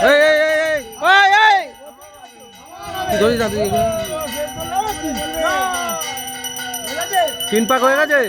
এই এই এই এই ওই এই কি ধরিস না তুই? 3 পাক হয়ে গেছে।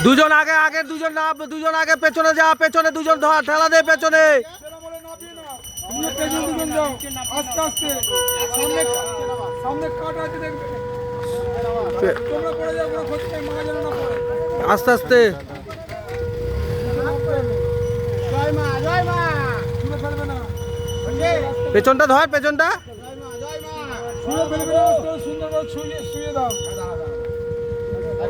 দুজন আগে আগে দুজন না, দুজন আগে পেছনে যা, পেছনে দুজন ধর, ঠেলা দে পেছনে। আস্তে আস্তে সামনে কাট আছে দেখবে, তোমরা পড়ে যাও, কোনো ক্ষতি নেই, মা যেন না পড়ে। আস্তে আস্তে জয় মা ছুঁড়ে ফেলবে না, পেছনটা ধর, পেছনটা ছুঁড়ে ফেলবে না, সুন্দর করে শুয়ে দাও।